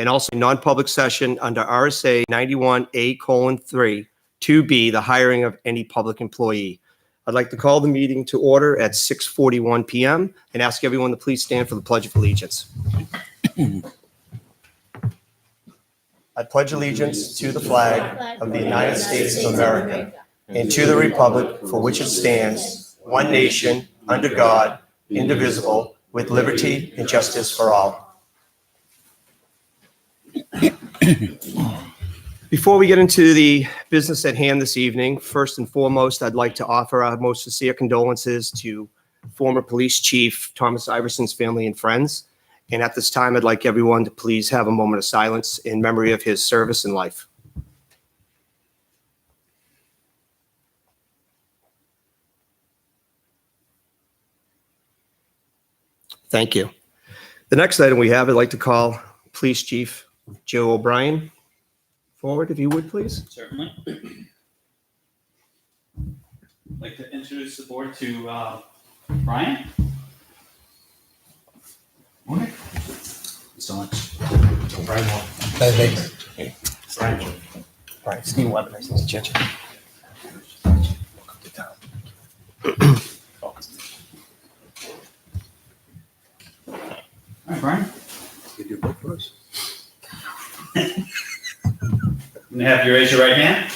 and also non-public session under RSA 91A:3, 2B, the hiring of any public employee. I'd like to call the meeting to order at 6:41 PM and ask everyone to please stand for the Pledge of Allegiance. I pledge allegiance to the flag of the United States of America and to the republic for which it stands, one nation, under God, indivisible, with liberty and justice for all. Before we get into the business at hand this evening, first and foremost, I'd like to offer our most sincere condolences to former Police Chief Thomas Iverson's family and friends. And at this time, I'd like everyone to please have a moment of silence in memory of his service and life. Thank you. The next item we have, I'd like to call Police Chief Joe O'Brien forward, if you would, please. Certainly. I'd like to introduce the board to Brian. Morning. So much. Brian, Steve Webb, nice to meet you. Welcome to town. All right, Brian. You do both for us. I'm going to have you raise your right hand.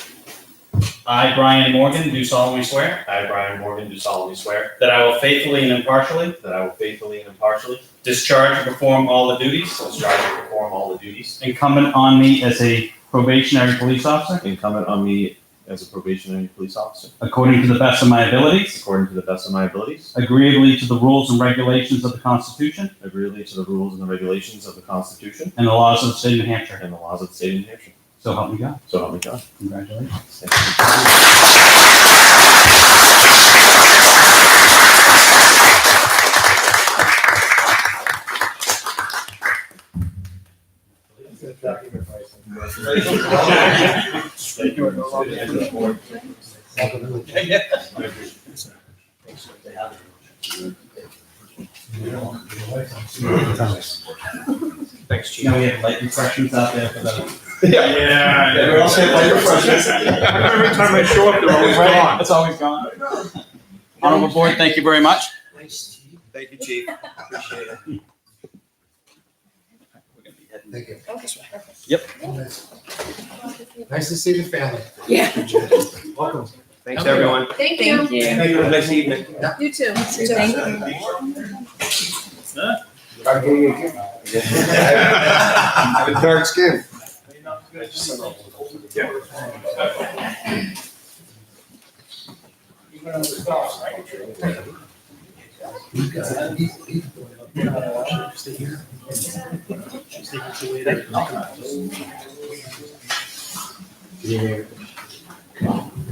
I, Brian Morgan, do solemnly swear. I, Brian Morgan, do solemnly swear That I will faithfully and impartially that I will faithfully and impartially discharge and perform all the duties discharge and perform all the duties incumbent on me as a probationary police officer incumbent on me as a probationary police officer, according to the best of my abilities, according to the best of my abilities, agreeably to the rules and regulations of the Constitution agreeably to the rules and the regulations of the Constitution and the laws of the state of New Hampshire. and the laws of the state of New Hampshire. So help me God. So help me God. Congratulations. Thank you. Thanks, Chief. Now we have light refreshments out there for the. Yeah. We also have light refreshments. Every time I show up, they're always gone. It's always gone. Honorable board, thank you very much. Thank you, Chief. Appreciate it. Thank you. Yep. Nice to see the family. Yeah. Welcome. Thanks, everyone. Thank you. Thank you. Have a nice evening. You too. Thank Have a dark skin.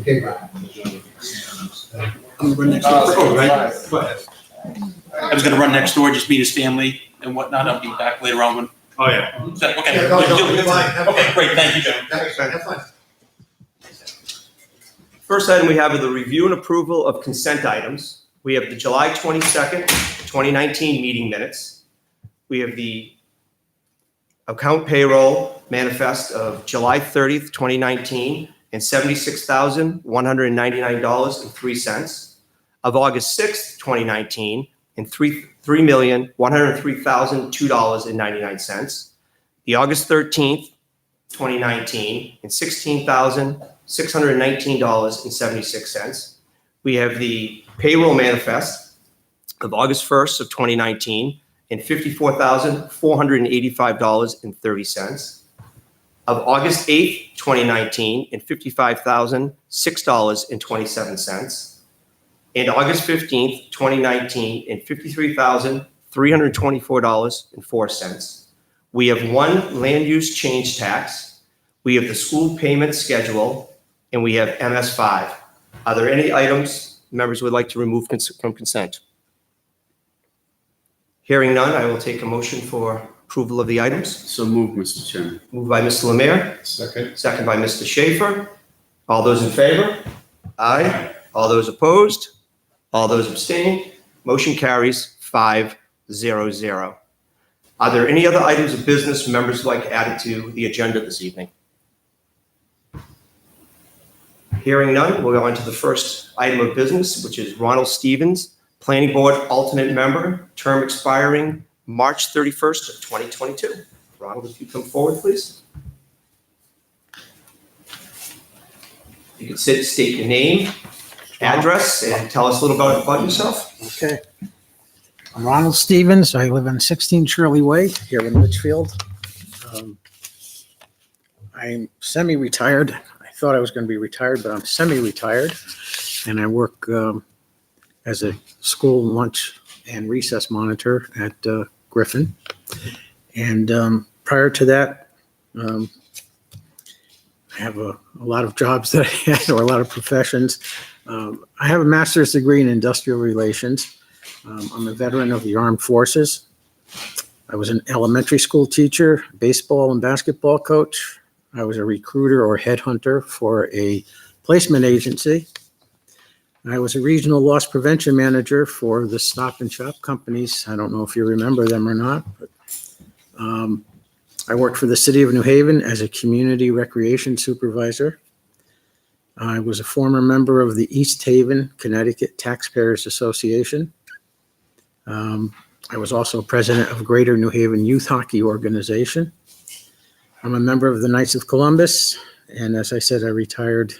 Okay, Brian. I'm gonna run next door. Oh, right. Go ahead. I was gonna run next door, just meet his family and whatnot. I'll be back later on when. Oh, yeah. Is that okay? Yeah, no, you're fine. Have fun. Okay, great. Thank you, Joe. Have fun. First item we have is the review and approval of consent items. We have the July 22nd, 2019 meeting minutes. We have the account payroll manifest of July 30th, 2019, and $76,199.03. Of August 6th, 2019, and $3,103,002.99. The August 13th, 2019, and $16,619.76. We have the payroll manifest of August 1st of 2019 and $54,485.30. Of August 8th, 2019 and $55,006.27. And August 15th, 2019 and $53,324.04. We have one land use change tax. We have the school payment schedule, and we have MS5. Are there any items members would like to remove from consent? Hearing none, I will take a motion for approval of the items. So moved, Mr. Chairman. Moved by Mr. Lemire, Second. second by Mr. Schaefer. All those in favor? Aye. All those opposed? All those abstaining? Motion carries 5-0-0. Are there any other items of business members would like added to the agenda this evening? Hearing none, we'll go on to the first item of business, which is Ronald Stevens, Planning Board alternate member, term expiring March 31st of 2022. Ronald, if you come forward, please. You can state your name, address, and tell us a little about yourself. Okay. I'm Ronald Stevens. I live on 16 Shirley Way here in Litchfield. I'm semi-retired. I thought I was going to be retired, but I'm semi-retired. And I work as a school lunch and recess monitor at Griffin. And prior to that, I have a lot of jobs that I had, or a lot of professions. I have a master's degree in industrial relations. I'm a veteran of the armed forces. I was an elementary school teacher, baseball and basketball coach. I was a recruiter or headhunter for a placement agency. I was a regional loss prevention manager for the Stop and Shop companies. I don't know if you remember them or not, but I worked for the city of New Haven as a community recreation supervisor. I was a former member of the East Haven, Connecticut Taxpayers Association. I was also president of Greater New Haven Youth Hockey Organization. I'm a member of the Knights of Columbus, and as I said, I retired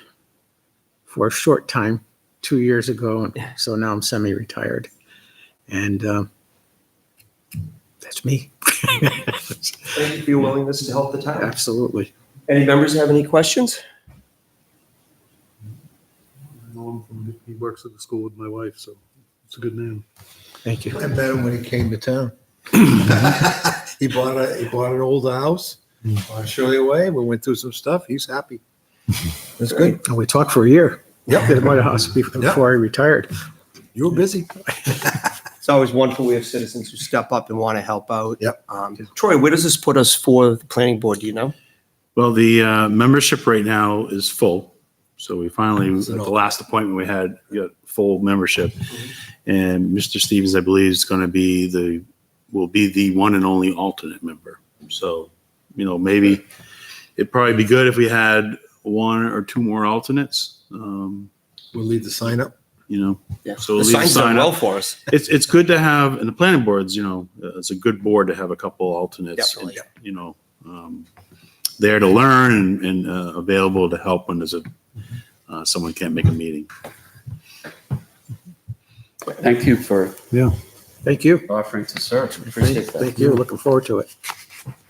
for a short time 2 years ago, and so now I'm semi-retired. And that's me. Thank you for your willingness to help the town. Absolutely. Any members have any questions? I know him from, he works at the school with my wife, so it's a good man. Thank you. I met him when he came to town. He bought an old house on Shirley Way. We went through some stuff. He's happy. That's good. And we talked for a year. Yep. At my house before I retired. You were busy. It's always wonderful we have citizens who step up and want to help out. Yep. Troy, where does this put us for the planning board? Do you know? Well, the membership right now is full. So we finally, at So- the last appointment we had, got full membership. And Mr. Stevens, I believe, is going to be will be the one and only alternate member. So, maybe it'd probably be good if we had one or two more alternates. We'll leave the sign up. Yeah. So The leave signs sign done well up. for us. It's good to have, and the planning boards, it's a good board to have a couple alternates. Definitely. There to learn and available to help when there's someone can't make a meeting. Thank you for Thank you. offering to serve. Appreciate that. Thank you. Looking forward to it.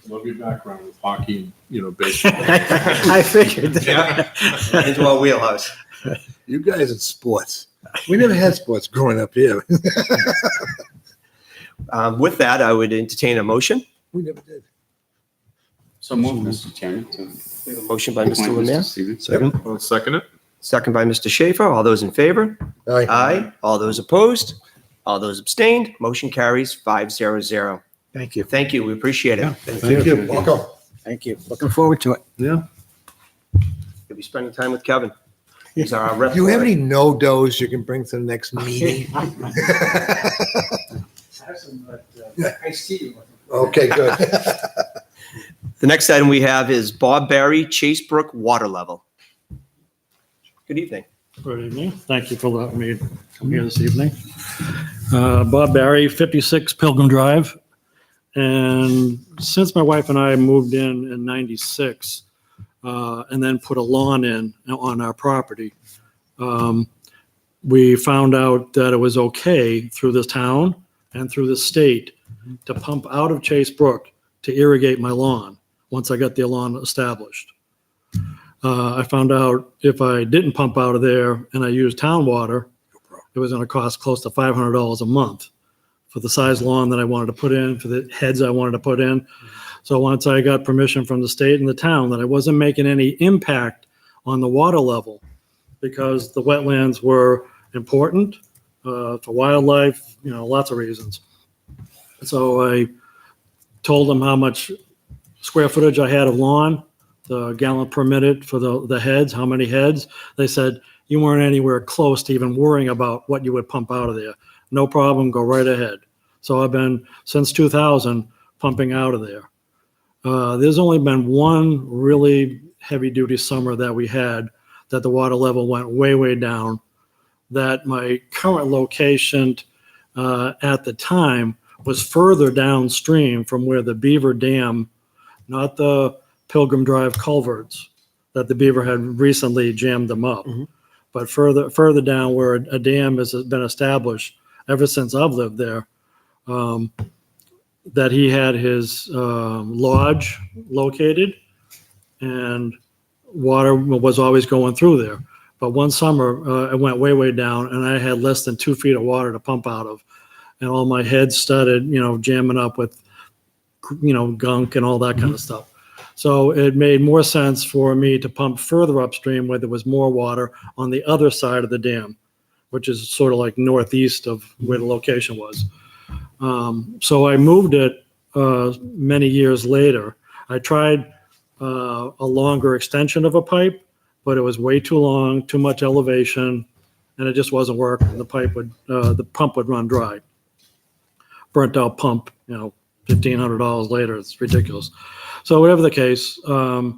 Love your background with hockey and, baseball. I figured that. Into our wheelhouse. You guys in sports. We never had sports growing up here. With that, I would entertain a motion. We never did. So move, Mr. Chairman. to We have a motion by Mr. appoint Lemire, Stevens. I'll second it. second by Mr. Schaefer. All those in favor? Aye. Aye. All those opposed? All those abstained? Motion carries 5-0-0. Thank you. Thank you. We appreciate it. Thank you. Welcome. Thank you. Looking forward to it. Yeah. You'll be spending time with Kevin. He's our rep. Do you have any no-dos you can bring to the next meeting? Okay, good. The next item we have is Bob Barry, Chase Brook water level. Good evening. Good evening. Thank you for letting me come here this evening. Bob Barry, 56 Pilgrim Drive. And since my wife and I moved in 96, and then put a lawn in on our property, we found out that it was okay through this town and through the state to pump out of Chase Brook to irrigate my lawn once I got the lawn established. I found out if I didn't pump out of there and I used town water, it was going to cost close to $500 a month for the size lawn that I wanted to put in, for the heads I wanted to put in. So once I got permission from the state and the town that I wasn't making any impact on the water level because the wetlands were important for wildlife, lots of reasons. So I told them how much square footage I had of lawn, the gallon per minute for the heads, how many heads. They said, you weren't anywhere close to even worrying about what you would pump out of there. No problem, go right ahead. So I've been, since 2000, pumping out of there. There's only been one really heavy-duty summer that we had that the water level went way, way down, that my current location at the time was further downstream from where the Beaver Dam, not the Pilgrim Drive culverts, that the Beaver had recently jammed them up, but further down where a dam has been established ever since I've lived there, that he had his lodge located, and water was always going through there. But one summer, it went way, way down, and I had less than 2 feet of water to pump out of. And all my heads started, jamming up with, gunk and all that kind of stuff. So it made more sense for me to pump further upstream where there was more water on the other side of the dam, which is sort of like northeast of where the location was. So I moved it many years later. I tried a longer extension of a pipe, but it was way too long, too much elevation, and it just wasn't working. The pump would run dry. Burnt out pump, $1,500 later. It's ridiculous. So whatever the case, I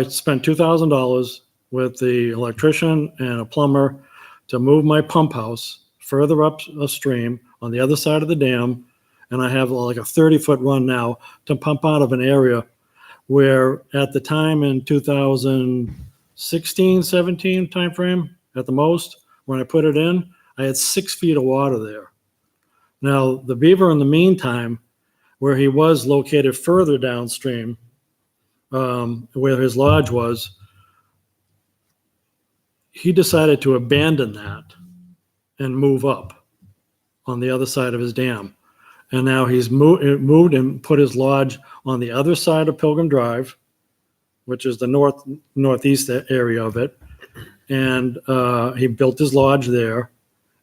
spent $2,000 with the electrician and a plumber to move my pump house further upstream on the other side of the dam, and I have like a 30-foot run now to pump out of an area where at the time in 2016, 17 timeframe at the most, when I put it in, I had 6 feet of water there. Now, the Beaver in the meantime, where he was located further downstream, where his lodge was, he decided to abandon that and move up on the other side of his dam. And now he's moved and put his lodge on the other side of Pilgrim Drive, which is the northeast area of it. And he built his lodge there.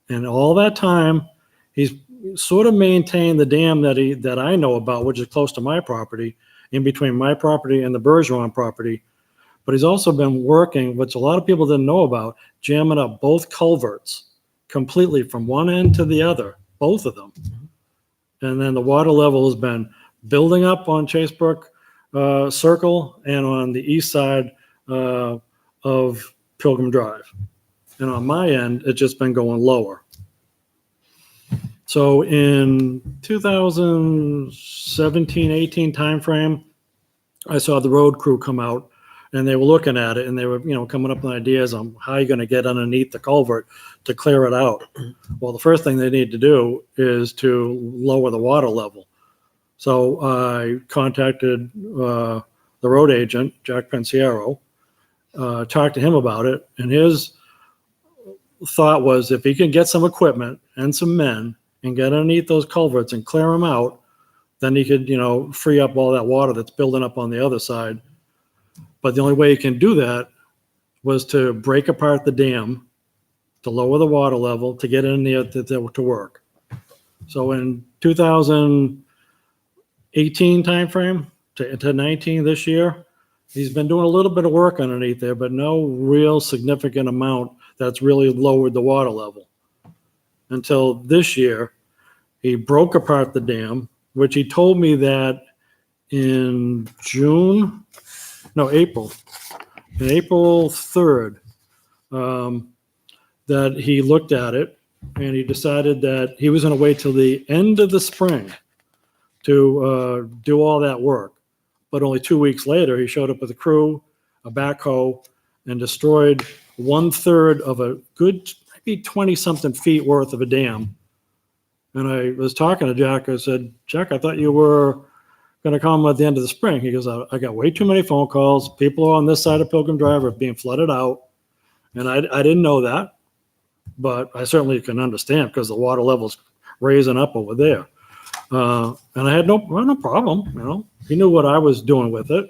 And all that time, he's sort of maintained the dam that I know about, which is close to my property, in between my property and the Bergeron property. But he's also been working, which a lot of people didn't know about, jamming up both culverts completely from one end to the other, both of them. And then the water level has been building up on Chasebrook Circle and on the east side of Pilgrim Drive. And on my end, it's just been going lower. So in 2017, 18 timeframe, I saw the road crew come out and they were looking at it and they were, coming up with ideas on how you're going to get underneath the culvert to clear it out. Well, the first thing they need to do is to lower the water level. So I contacted the road agent, Jack Pensiero, talked to him about it, and his thought was if he can get some equipment and some men and get underneath those culverts and clear them out, then he could, free up all that water that's building up on the other side. But the only way he can do that was to break apart the dam to lower the water level to get in there to work. So in 2018 timeframe to 19 this year, he's been doing a little bit of work underneath there, but no real significant amount that's really lowered the water level. Until this year, he broke apart the dam, which he told me that in April 3rd, that he looked at it and he decided that he was going to wait till the end of the spring to do all that work. But only 2 weeks later, he showed up with a crew, a backhoe, and destroyed 1/3 of a good, maybe 20-something feet worth of a dam. And I was talking to Jack. I said, Jack, I thought you were going to come at the end of the spring. He goes, I got way too many phone calls. People on this side of Pilgrim Drive are being flooded out. And I didn't know that, but I certainly can understand because the water level's raising up over there. And I had no problem. He knew what I was doing with it.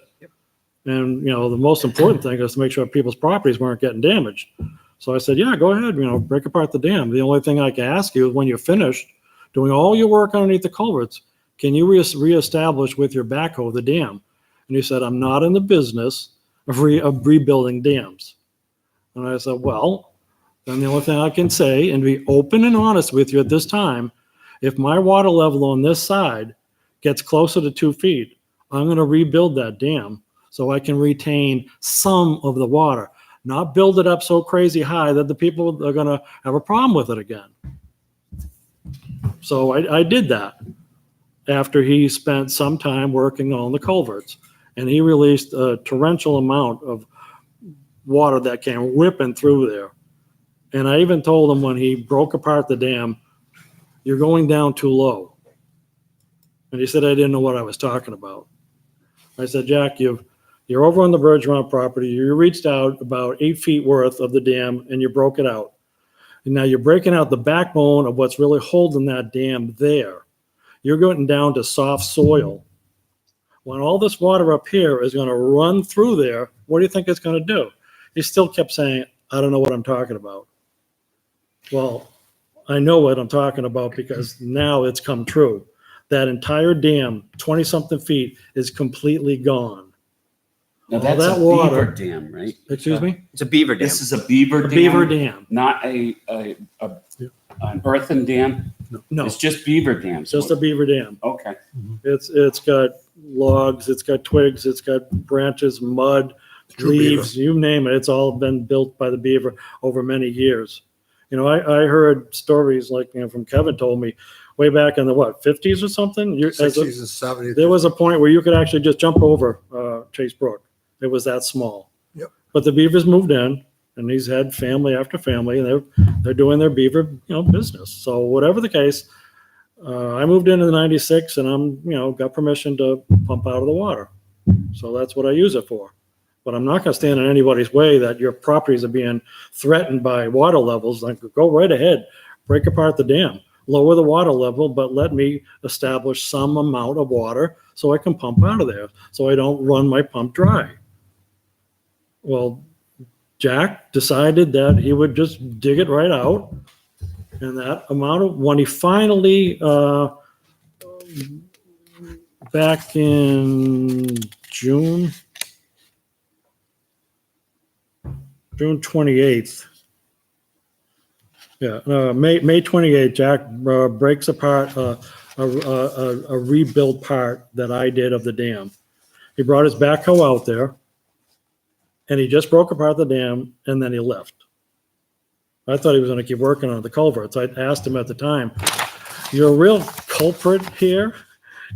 And, the most important thing is to make sure people's properties weren't getting damaged. So I said, yeah, go ahead, break apart the dam. The only thing I can ask you is when you're finished doing all your work underneath the culverts, can you reestablish with your backhoe the dam? And he said, I'm not in the business of rebuilding dams. And I said, well, then the only thing I can say and be open and honest with you at this time, if my water level on this side gets closer to 2 feet, I'm going to rebuild that dam so I can retain some of the water, not build it up so crazy high that the people are going to have a problem with it again. So I did that after he spent some time working on the culverts, and he released a torrential amount of water that came ripping through there. And I even told him when he broke apart the dam, "You're going down too low." And he said I didn't know what I was talking about. I said, "Jack, you're over on the Bergeron property. You reached out about 8 feet worth of the dam and you broke it out. And now you're breaking out the backbone of what's really holding that dam there. You're going down to soft soil. When all this water up here is going to run through there, what do you think it's going to do?" He still kept saying, "I don't know what I'm talking about." Well, I know what I'm talking about because now it's come true. That entire dam, 20-something feet, is completely gone. Now All that's that a water- beaver dam, right? Excuse me? It's a beaver dam. This is a beaver A dam? beaver dam. Not an earthen dam? No, It's just beaver dams? just a beaver dam. Okay. It's got logs, it's got twigs, it's got branches, mud, True leaves, you name it. It's all been built by the beaver over many years. You know, I heard stories like, from Kevin told me way back in the 50s or something. As a- 60s and 70s. There was a point where you could actually just jump over Chase Brook. It was that small. Yep. But the beavers moved in, and he's had family after family, and they're doing their beaver business. So whatever the case, I moved in '96, and I'm got permission to pump out of the water. So that's what I use it for. But I'm not going to stand in anybody's way that your properties are being threatened by water levels. Like, go right ahead, break apart the dam, lower the water level, but let me establish some amount of water so I can pump out of there, so I don't run my pump dry. Well, Jack decided that he would just dig it right out, and that amount of, when he finally, back in June 28th. Yeah, May 28th, Jack breaks apart a rebuilt part that I did of the dam. He brought his backhoe out there, and he just broke apart the dam, and then he left. I thought he was going to keep working on the culverts. I asked him at the time, "Your real culprit here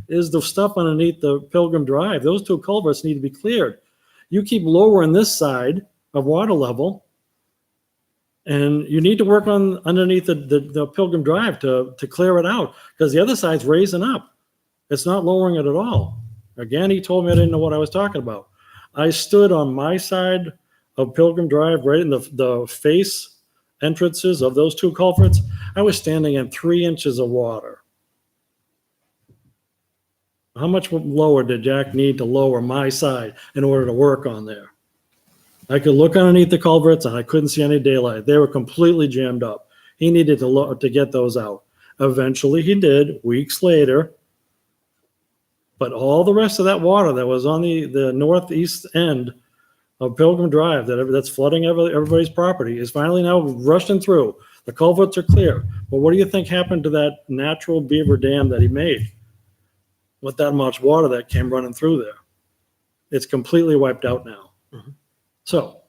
is the stuff underneath the Pilgrim Drive. Those 2 culverts need to be cleared. You keep lowering this side of water level, and you need to work on underneath the Pilgrim Drive to clear it out, because the other side's raising up. It's not lowering it at all." Again, he told me I didn't know what I was talking about. I stood on my side of Pilgrim Drive, right in the face entrances of those 2 culverts. I was standing in 3 inches of water. How much lower did Jack need to lower my side in order to work on there? I could look underneath the culverts and I couldn't see any daylight. They were completely jammed up. He needed to get those out. Eventually he did, weeks later. But all the rest of that water that was on the northeast end of Pilgrim Drive that's flooding everybody's property is finally now rushing through. The culverts are clear. But what do you think happened to that natural beaver dam that he made with that much water that came running through there? It's completely wiped out now. Mhm. So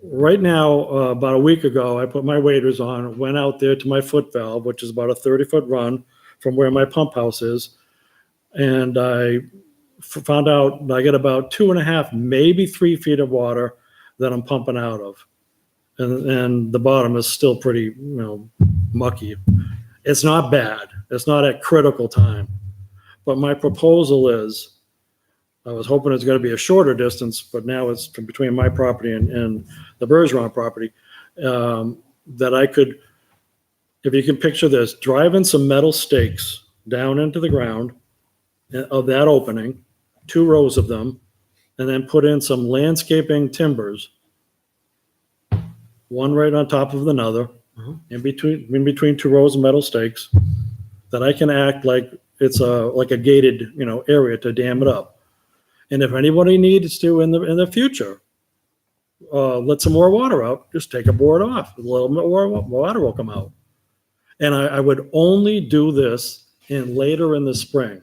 right now, about a week ago, I put my waders on, went out there to my foot valve, which is about a 30-foot run from where my pump house is. And I found out I get about 2.5, maybe 3 feet of water that I'm pumping out of. And the bottom is still pretty, mucky. It's not bad. It's not at critical time. But my proposal is, I was hoping it's going to be a shorter distance, but now it's from between my property and the Bergeron property, that I could, if you can picture this, drive in some metal stakes down into the ground of that opening, 2 rows of them, and then put in some landscaping timbers, one right on top of another, in between 2 rows of metal stakes, that I can act like it's like a gated, area to dam it up. And if anybody needs to in the future, let some more water out, just take a board off. A little bit more water will come out. And I would only do this later in the spring.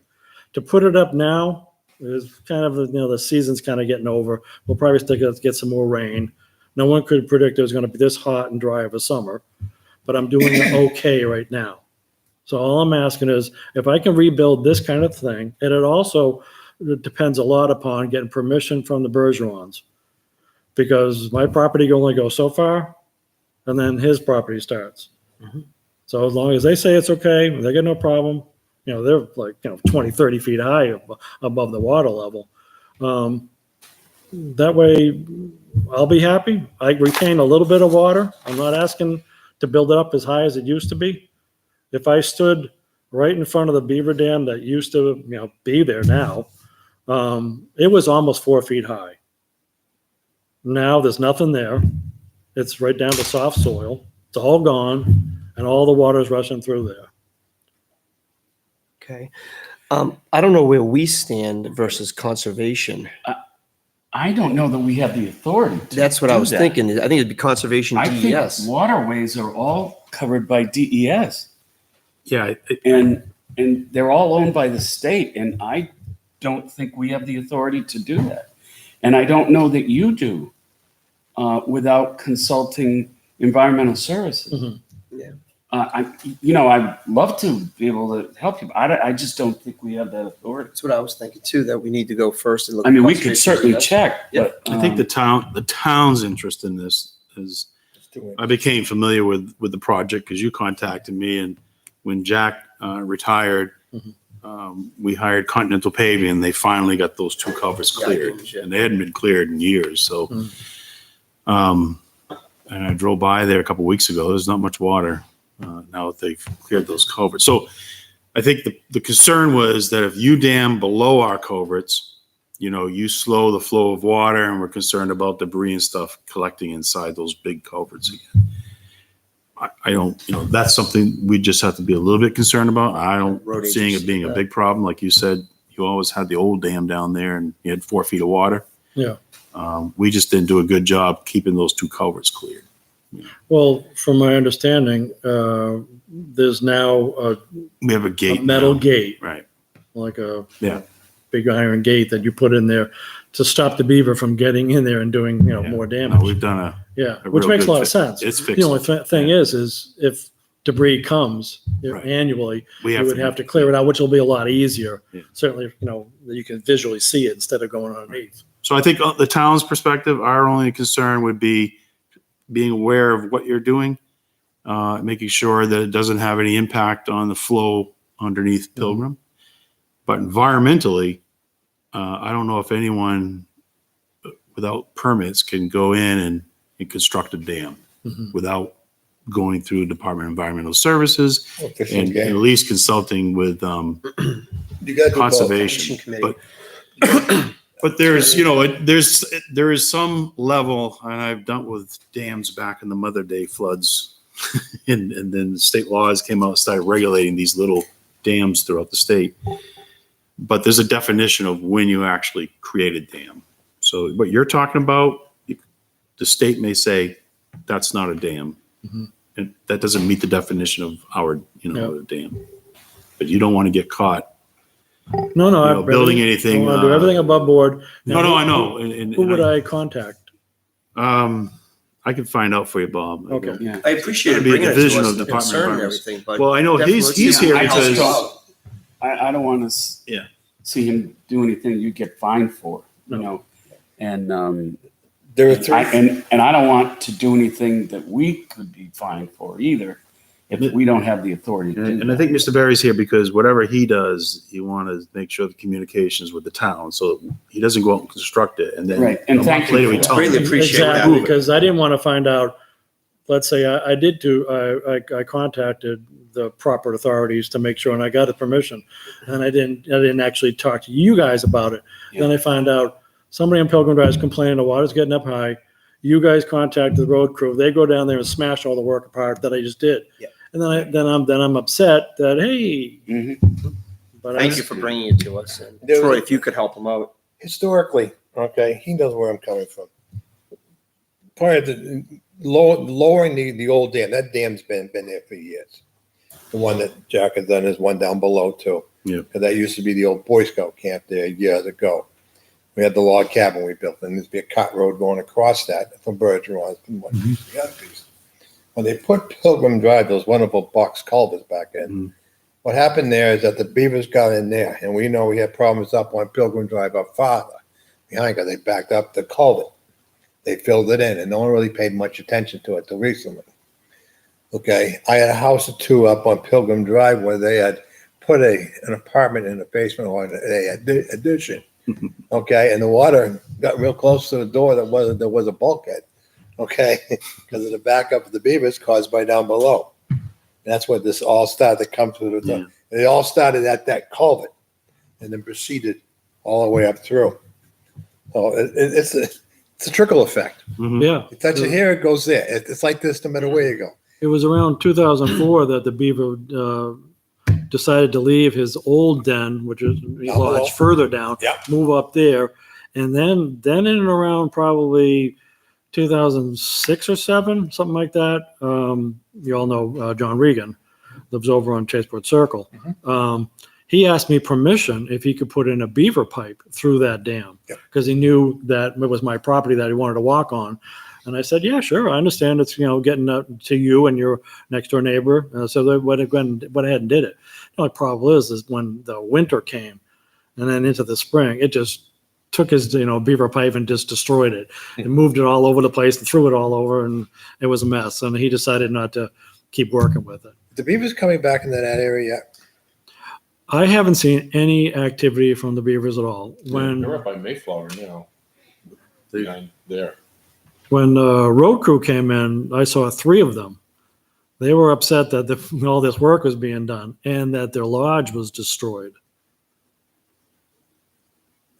To put it up now is kind of, the season's kind of getting over. We'll probably still get some more rain. No one could predict it was going to be this hot and dry of a summer, but I'm doing okay right now. So all I'm asking is if I can rebuild this kind of thing, and it also depends a lot upon getting permission from the Bergerons, because my property can only go so far, and then his property starts. So as long as they say it's okay, they got no problem. They're like 20, 30 feet high above the water level. That way, I'll be happy. I retain a little bit of water. I'm not asking to build it up as high as it used to be. If I stood right in front of the beaver dam that used to, be there now, it was almost 4 feet high. Now there's nothing there. It's right down to soft soil. It's all gone, and all the water is rushing through there. Okay. I don't know where we stand versus conservation. I don't know that we have the authority to That's what I do was that. thinking. I think it'd be conservation I think DES. waterways are all covered by DES, Yeah, and they're all owned by the state, and I don't think we have the authority to do that. And I don't know that you do without consulting environmental services. Mm-hmm. Yeah. I'd love to be able to help you, but I just don't think we have that authority. That's what I was thinking too, that we need to go first and look. I at mean, we could conservation certainly DES. check, Yeah. but I think the town's interest in this is, I became familiar with the project because you contacted me, and when Jack retired, we hired Continental Paving, and they finally got those two culverts Yeah, I cleared, did, yeah. and they hadn't been cleared in years. So, and I drove by there a couple weeks ago. There's not much water now that they've cleared those culverts. So, I think the concern was that if you dam below our culverts, you slow the flow of water, and we're concerned about debris and stuff collecting inside those big culverts again. I don't, that's something we just have to be a little bit concerned about. I don't Road seeing it agency, being a yeah. big problem. Like you said, you always had the old dam down there and you had 4 feet of water. Yeah. We just didn't do a good job keeping those two culverts cleared. Well, from my understanding, there's now We have a a gate. metal now. gate, Right. like a Yeah. big iron gate that you put in there to stop the beaver from getting in there and doing, Yeah. more No, damage. we've done Yeah, a which real makes a good lot of fix. sense. It's The fixed. only thing Yeah. is if debris comes Right. annually, We you would have to clear it out, which will be a lot easier. Yeah. Certainly, that you can visually see it instead of going underneath. So I think the town's perspective, our only concern would be being aware of what you're doing, making sure that it doesn't have any impact on the flow underneath Pilgrim. But environmentally, I don't know if anyone without permits can go in and construct a dam without going through Department of Environmental Services and at least consulting with You got to do both. conservation. Committee. But there's, there is some level, and I've dealt with dams back in the Mother Day floods, and then state laws came out and started regulating these little dams throughout the state. But there's a definition of when you actually create a dam. So what you're talking about, the state may say that's not a dam, and that doesn't meet the definition of our, a dam. But you don't want to get caught No, You know, building anything, I want to do everything above board. No, I know. And Who would I contact? I can find out for you, Bob. I Okay. don't- yeah. I appreciate It'd it be a bringing it division to us, of the Department of concern and Environment. everything, but. Well, I know definitely he's let's here see how it because- helps out. I don't want to Yeah. see him do anything you get fined for, and There are three. and I don't want to do anything that we could be fined for either if we don't have the authority to do And I that. think Mr. Barry's here because whatever he does, you want to make sure the communications with the town, so he doesn't go out and construct it and then Right, and a thank month you later for we that. tell him. Really appreciate that. Exactly, Move it. because I didn't want to find out, let's say I contacted the proper authorities to make sure, and I got the permission, and I didn't actually talk to you guys about it. Then I find out somebody on Pilgrim Drive is complaining the water's getting up high. You guys contact the road crew, they go down there and smash all the work apart that I just did. Yeah. And then I'm upset that, hey. Mhm. But Thank you for bringing it to us. And Troy, if you could help him out. Historically, okay, he knows where I'm coming from. Prior to lowering the old dam, that dam's been there for years. The one that Jack has done is one down below too. Yeah. 'Cause that used to be the old Boy Scout camp there years ago. We had the log cabin we built, and there'd be a cut road going across that from Bergeron from one piece to the other piece. When they put Pilgrim Drive, those wonderful box culverts back in, Mhm. what happened there is that the beavers got in there, and we know we had problems up on Pilgrim Drive up farther behind, because they backed up the culvert. They filled it in, and no one really paid much attention to it till recently. Okay, I had a house or two up on Pilgrim Drive where they had put an apartment in the basement or an addition. Okay, and the water got real close to the door. There was a bulkhead. Okay, because of the backup of the beavers caused by down below. And that's where this all started to come through. Yeah. They all started at that culvert, and then proceeded all the way up through. So it's a trickle effect. Mhm. Yeah. You touch it here, it goes there. It's like this no matter where you go. It was around 2004 that the beaver decided to leave his old den, which is Down lodge below. further down, Yep. move up there, and then in and around probably 2006 or 7, something like that. You all know John Regan lives over on Chaseport Circle. He asked me permission if he could put in a beaver pipe through that dam Yep. because he knew that it was my property that he wanted to walk on. And I said, yeah, sure. I understand it's, getting up to you and your next door neighbor. So they went ahead and did it. The only problem is when the winter came and then into the spring, it just took his, beaver pipe and just destroyed it and moved it all over the place and threw it all over. And it was a mess. And he decided not to keep working with it. The beavers coming back into that area yet? I haven't seen any activity from the beavers at all. They're up by Mayflower now. Behind there. When road crew came in, I saw 3 of them. They were upset that all this work was being done and that their lodge was destroyed.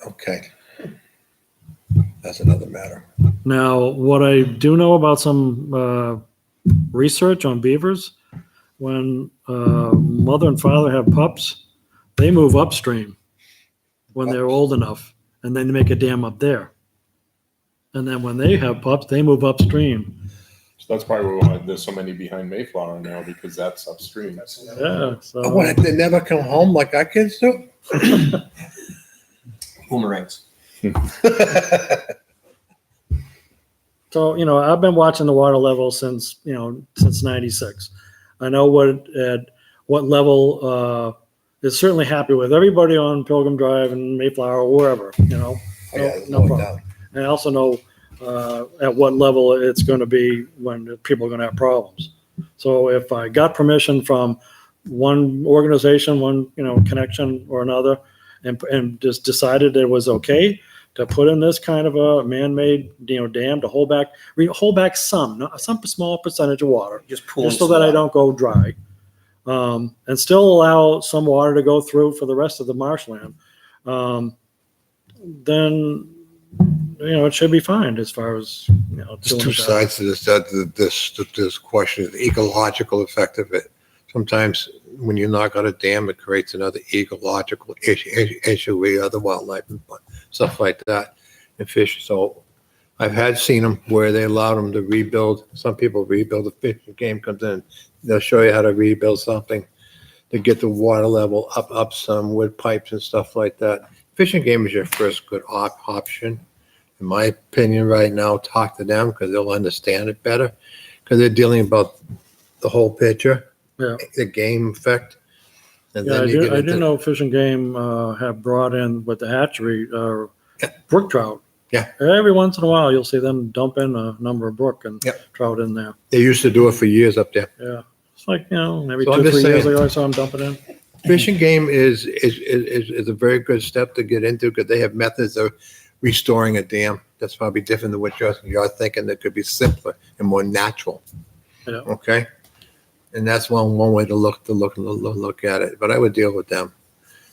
Okay. That's another matter. Now, what I do know about some research on beavers, when mother and father have pups, they move upstream when they're old enough, and then they make a dam up there. And then when they have pups, they move upstream. So that's probably why there's so many behind Mayflower now, because that's upstream. Yeah. So, What, they never come home like our kids do? Boomerangs. So, I've been watching the water level since 96. I know what level is certainly happy with everybody on Pilgrim Drive and Mayflower or wherever, Oh, yeah, there's no no problem. doubt. And I also know at what level it's going to be when people are going to have problems. So if I got permission from one organization, one connection or another, and just decided it was okay to put in this kind of a man-made dam to hold back some small percentage of water, Just pooling so that I don't go dry, and still allow some water to go through for the rest of the marshland, then it should be fine as far as There's doing two the job. sides to this question, the ecological effect of it. Sometimes when you knock out a dam, it creates another ecological issue with other wildlife and stuff like that and fish. So I've seen them where they allowed them to rebuild. Some people rebuild. The fishing game comes in. They'll show you how to rebuild something to get the water level up some with pipes and stuff like that. Fishing game is your first good option. In my opinion right now, talk to them because they'll understand it better because they're dealing about the whole picture, the game effect. And Yeah, then you get I into do know Fish and Game have brought in with the hatchery brook trout. Yeah. Every once in a while, you'll see them dump in a number of brook and Yep. trout in there. They used to do it for years up there. Yeah. It's like, maybe So I'm 2-3 just years saying. ago, I saw them dumping in. Fishing game is a very good step to get into because they have methods of restoring a dam. That's probably different than what you're thinking. That could be simpler and more natural. Yeah. Okay. And that's one way to look at it. But I would deal with them.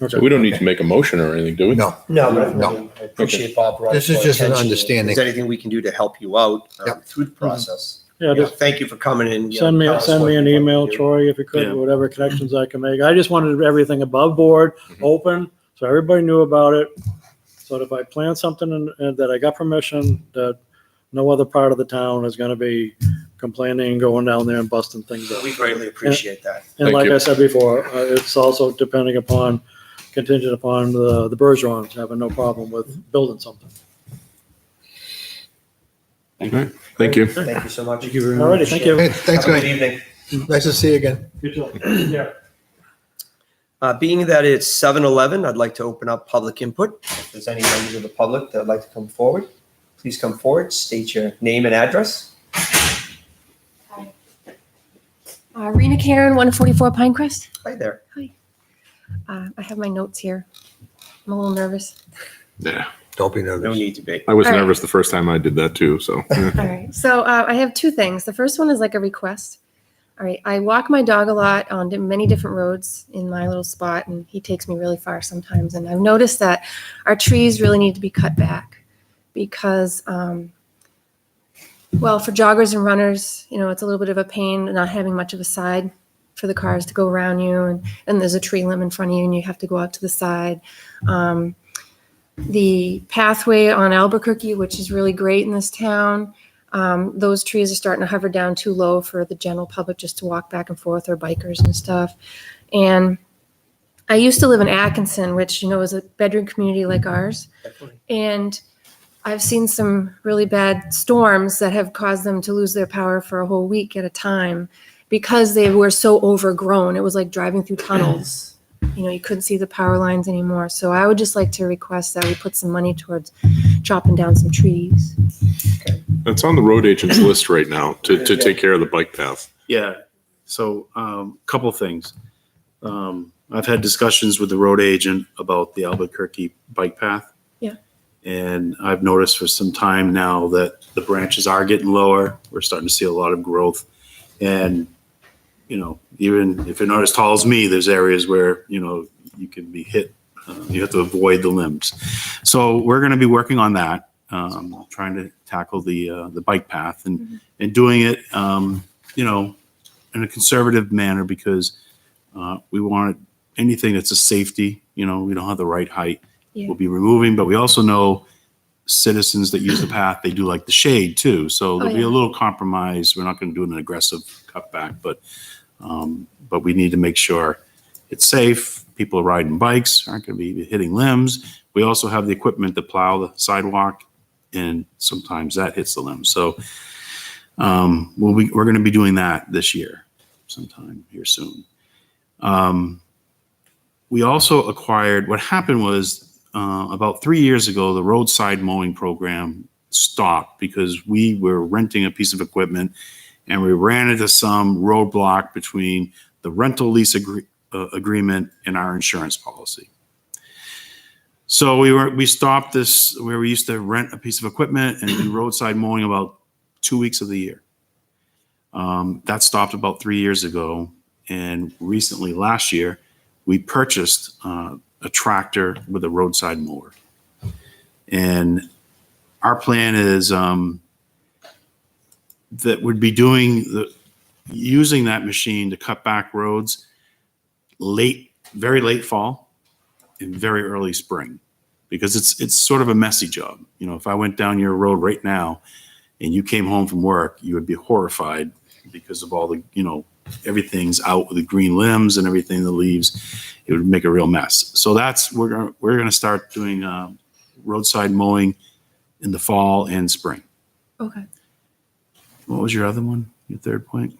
So we don't need to make a motion or anything, do we? No. No. I appreciate Bob brought it This to is our just an attention. understanding. If there's anything we can do to help you out Yep. through the process. Yeah, just Thank you for coming in. send me tell us what an you want email, to do. Troy, if you could, Yeah. whatever connections I can make. I just wanted everything above board, open, so everybody knew about it. So that if I plan something and that I got permission, that no other part of the town is going to be complaining, going down there and busting things up. We greatly appreciate that. And Thank like you. I said before, it's also depending upon contingent upon the Bergeron having no problem with building something. Thank you. Thank you. Thank you so much. Thank you very much. All righty, thank you. Hey, thanks, Have a good guys. evening. Nice to see you again. You too. Yeah. Being that it's 7:11, I'd like to open up public input. If there's any members of the public that would like to come forward, please come forward, state your name and address. Rena Karen, 144 Pinecrest. Hi there. I have my notes here. I'm a little nervous. Yeah, Don't be No nervous. need to be. I was All right. nervous the first time I did that too, so. All right. So I have two things. The first one is like a request. All right. I walk my dog a lot on many different roads in my little spot, and he takes me really far sometimes. And I've noticed that our trees really need to be cut back because, well, for joggers and runners, it's a little bit of a pain not having much of a side for the cars to go around you. And there's a tree limb in front of you, and you have to go out to the side. The pathway on Albuquerque, which is really great in this town, those trees are starting to hover down too low for the general public just to walk back and forth, or bikers and stuff. And I used to live in Atkinson, which, is a bedroom community like ours. Definitely. And I've seen some really bad storms that have caused them to lose their power for a whole week at a time because they were so overgrown. It was like driving through tunnels. You couldn't see the power lines anymore. So I would just like to request that we put some money towards chopping down some trees. It's on the road agent's list right now to take care of the bike path. Yeah, so, couple things. I've had discussions with the road agent about the Albuquerque bike path. Yeah. And I've noticed for some time now that the branches are getting lower. We're starting to see a lot of growth. And, even if you're not as tall as me, there's areas where, you can be hit. You have to avoid the limbs. So we're going to be working on that, trying to tackle the bike path and doing it, in a conservative manner because we want anything that's a safety. We don't have the right height. Yeah. We'll be removing, but we also know citizens that use the path, they do like the shade too. So there'll be a little compromise. We're not going to do an aggressive cutback, but we need to make sure it's safe. People riding bikes aren't going to be hitting limbs. We also have the equipment to plow the sidewalk, and sometimes that hits the limbs. So we're going to be doing that this year, sometime here soon. We also acquired, what happened was about 3 years ago, the roadside mowing program stopped because we were renting a piece of equipment and we ran into some roadblock between the rental lease agreement and our insurance policy. So we stopped this where we used to rent a piece of equipment and do roadside mowing about 2 weeks of the year. That stopped about 3 years ago. And recently, last year, we purchased a tractor with a roadside mower. And our plan is that we'd be using that machine to cut back roads very late fall and very early spring, because it's sort of a messy job. If I went down your road right now and you came home from work, you would be horrified because of all the, everything's out with the green limbs and everything, the leaves. It would make a real mess. So we're gonna start doing roadside mowing in the fall and spring. Okay. What was your other one? Your third point?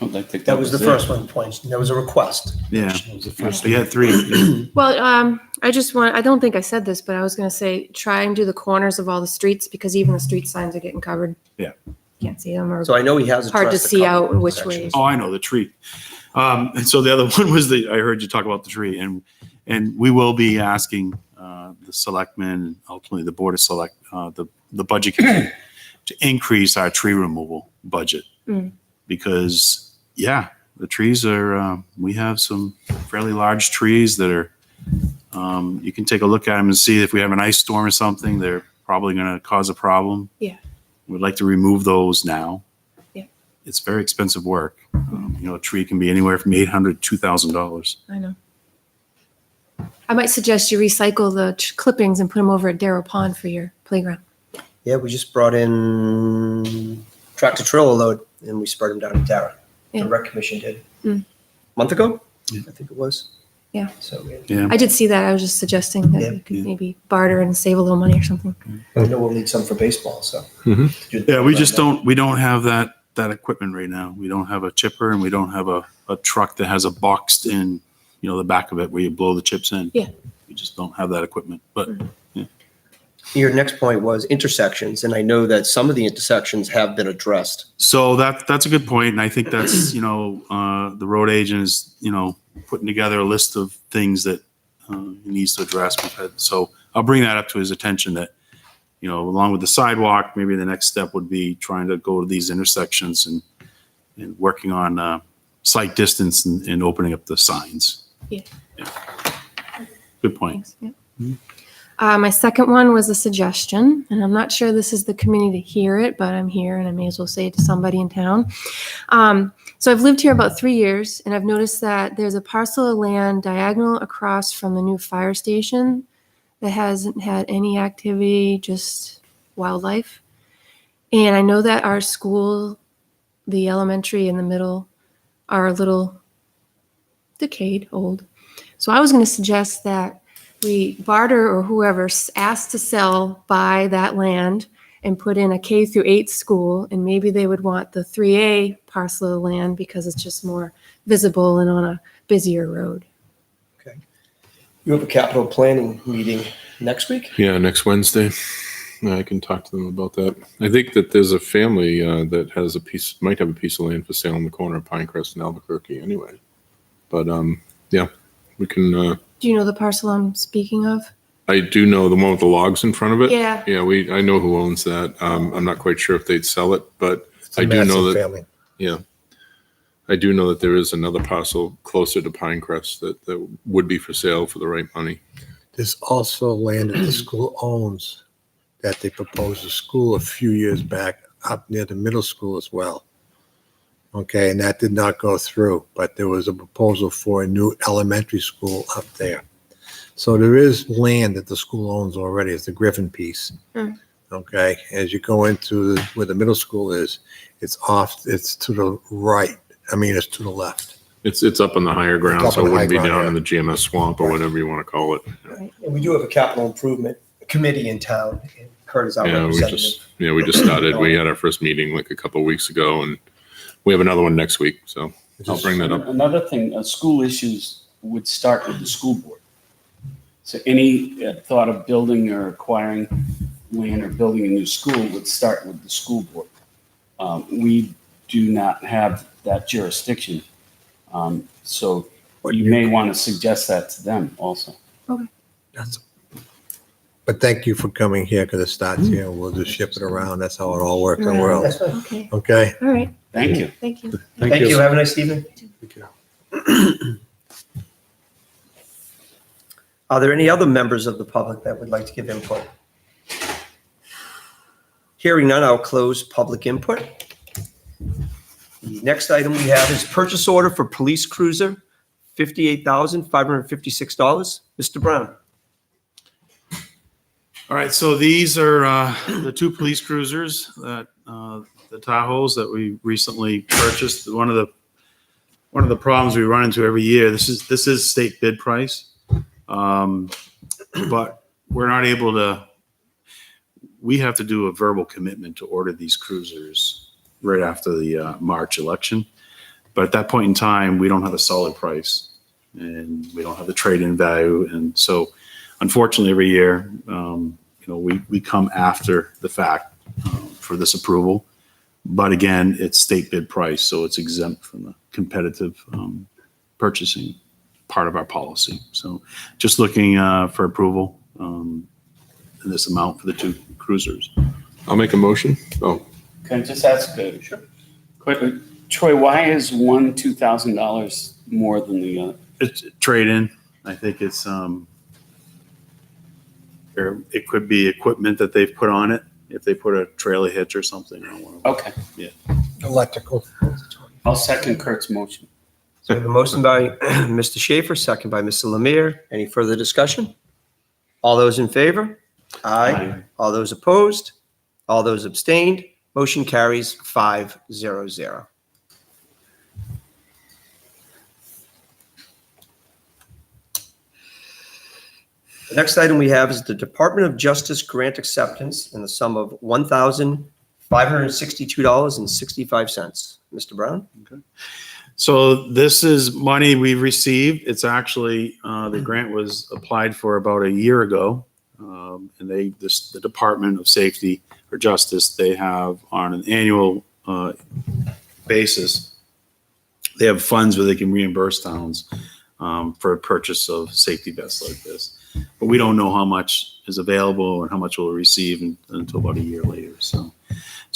I think That was the it. first one point. There was a request. Yeah. That was the first So you had three. Well, I don't think I said this, but I was going to say, try and do the corners of all the streets because even the street signs are getting covered. Yeah. Can't see them or So I know he has hard to addressed a see couple out of which sections. way. Oh, I know, the tree. And so the other one was I heard you talk about the tree, and we will be asking the selectmen and ultimately the board of the budget committee to increase our tree removal budget. Because the trees are, we have some fairly large trees that are, you can take a look at them and see if we have an ice storm or something, they're probably going to cause a problem. Yeah. We'd like to remove those now. Yeah. It's very expensive work. A tree can be anywhere from $800 to $2,000. I know. I might suggest you recycle the clippings and put them over at Darrow Pond for your playground. Yeah, we just brought in tractor trailer load and we spread them down at Dara. Yeah. The rec commission did. Mm. Month ago? Yeah. I think it was. Yeah. So Yeah. I did see that. I was just suggesting that Yeah. we could maybe barter and save a little money or something. I know we'll need some for baseball, so. Yeah, we just we don't have that equipment right now. We don't have a chipper and we don't have a truck that has a boxed in, the back of it where you blow the chips in. Yeah. We just don't have that equipment, but Your next point was intersections, and I know that some of the intersections have been addressed. so that's a good point. And I think that's, the road agent is, putting together a list of things that he needs to address. So I'll bring that up to his attention that, along with the sidewalk, maybe the next step would be trying to go to these intersections and working on sight distance and opening up the signs. Yeah. Good point. Thanks. Yeah. My second one was a suggestion, and I'm not sure this is the committee to hear it, but I'm here and I may as well say it to somebody in town. So I've lived here about 3 years, and I've noticed that there's a parcel of land diagonal across from the new fire station that hasn't had any activity, just wildlife. And I know that our school, the elementary and the middle, are a little decayed, old. So I was going to suggest that we barter, or whoever asked to sell, buy that land and put in a K through 8 school, and maybe they would want the 3A parcel of land because it's just more visible and on a busier road. Okay. You have a capital planning meeting next week? Yeah, next Wednesday. I can talk to them about that. I think that there's a family that has might have a piece of land for sale on the corner of Pinecrest and Albuquerque anyway. But yeah, we can. Do you know the parcel I'm speaking of? I do know the one with the logs in front of it. Yeah. Yeah, I know who owns that. I'm not quite sure if they'd sell it, but It's a I do know massive that. family. Yeah, I do know that there is another parcel closer to Pinecrest that would be for sale for the right money. There's also land that the school owns that they proposed a school a few years back up near the middle school as well. Okay, and that did not go through, but there was a proposal for a new elementary school up there. So there is land that the school owns already. It's the Griffin piece. Mm. Okay, as you go into where the middle school is, it's to the right. I mean, it's to the left. It's up on the higher ground, up so on it the wouldn't be high ground, down in the GMS swamp or whatever you want to call it. Right. And we do have a capital improvement committee in town. And Kurt is our Yeah, representative. we just started. We had our first meeting like a couple of weeks ago, and we have another one next week. So I'll bring that up. Another thing, school issues would start with the school board. So any thought of building or acquiring land or building a new school would start with the school board. We do not have that jurisdiction. So you may want to suggest that to them also. But thank you for coming here because it starts here. We'll just ship it around. That's how it all works in the world. That's fine. Okay. Okay. All right. Thank you. Thank you. Thank you. Have a nice evening. Are there any other members of the public that would like to give input? Hearing none, I'll close public input. The next item we have is purchase order for police cruiser, $58,556. Mr. Brown. All right, so these are the two police cruisers that the Tahoes that we recently purchased. One of the problems we run into every year. This is state bid price, but we're not able to. We have to do a verbal commitment to order these cruisers right after the March election. But at that point in time, we don't have a solid price, and we don't have the trade-in value, and so. Unfortunately, every year, we come after the fact for this approval. But again, it's state bid price, so it's exempt from the competitive purchasing part of our policy. So just looking for approval in this amount for the two cruisers. I'll make a motion. Oh, Can I just ask quickly, Troy, why is one $2,000 more than the other? It's trade-in. I think it's or it could be equipment that they've put on it. If they put a trailer hitch or something. Okay. Yeah. Electrical. I'll second Kurt's motion. So we have a motion by Mr. Schaefer, second by Mr. Lemire. Any further discussion? All those in favor? Aye. All those opposed? All those abstained? Motion carries 5-0-0. The next item we have is the Department of Justice grant acceptance in the sum of $1,562.65. Mr. Brown? So this is money we've received. It's actually, the grant was applied for about a year ago. And the Department of Safety or Justice, they have on an annual basis, they have funds where they can reimburse towns for a purchase of safety vests like this. But we don't know how much is available and how much we'll receive until about a year later. So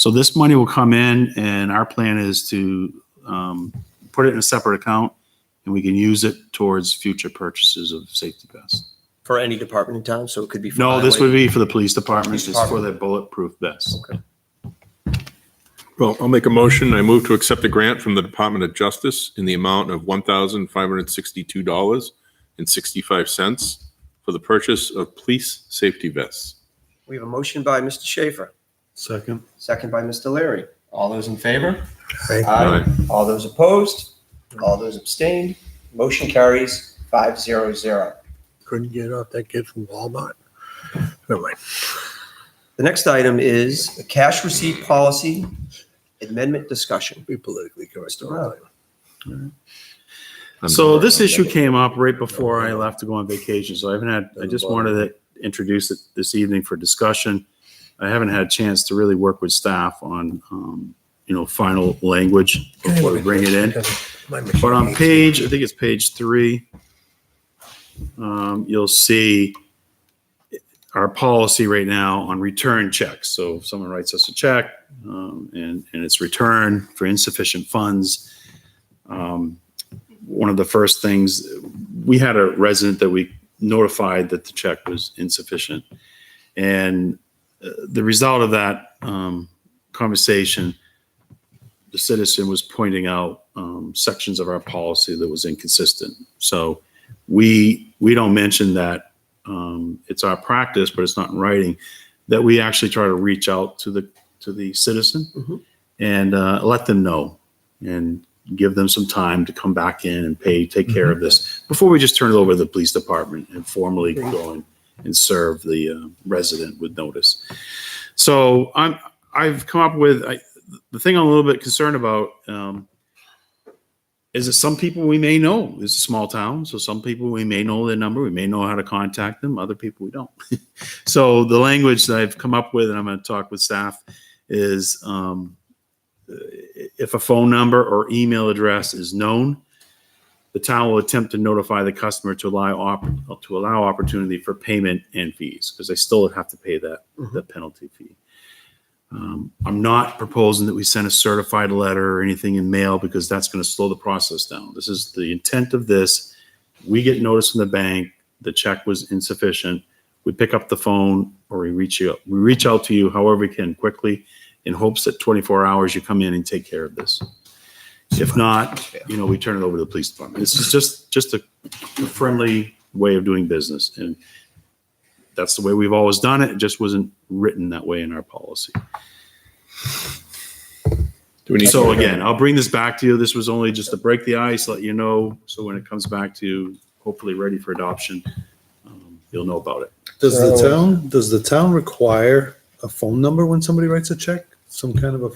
this money will come in, and our plan is to put it in a separate account, and we can use it towards future purchases of safety vests. For any department in town, so it could be. For No, this highway. would be for the police departments, Police just for department. their bulletproof vests. Okay. Well, I'll make a motion. I move to accept a grant from the Department of Justice in the amount of $1,562.65 for the purchase of police safety vests. We have a motion by Mr. Schaefer, Second. second by Mr. Larry. All those in favor? Aye. All those opposed? All those abstained? Motion carries 500. Couldn't get off that kid from Walmart. Never mind. The next item is the cash receipt policy amendment discussion. Be politically correct. Mr. Brown. So this issue came up right before I left to go on vacation, so I just wanted to introduce it this evening for discussion. I haven't had a chance to really work with staff on, final language before we bring it in. But on page, I think it's page 3, you'll see our policy right now on return checks. So if someone writes us a check, and it's returned for insufficient funds, one of the first things, we had a resident that we notified that the check was insufficient. And the result of that conversation, the citizen was pointing out sections of our policy that was inconsistent. So we don't mention that it's our practice, but it's not in writing, that we actually try to reach out to the citizen and let them know and give them some time to come back in and take care of this before we just turn it over to the police department and formally go and serve the resident with notice. So I've come up with the thing I'm a little bit concerned about is that some people we may know. It's a small town, so some people we may know their number, we may know how to contact them. Other people we don't. So the language that I've come up with, and I'm going to talk with staff, is if a phone number or email address is known, the town will attempt to notify the customer to allow opportunity for payment and fees, because they still have to pay that penalty fee. I'm not proposing that we send a certified letter or anything in mail, because that's going to slow the process down. This is the intent of this. We get notice from the bank, the check was insufficient. We pick up the phone or we reach out to you however we can quickly, in hopes that 24 hours you come in and take care of this. If not, we turn it over to the police department. This is just a friendly way of doing business. And that's the way we've always done it. It just wasn't written that way in our policy. So again, I'll bring this back to you. This was only just to break the ice, let you know. So when it comes back to hopefully ready for adoption, you'll know about it. Does the town require a phone number when somebody writes a check? Some kind of a.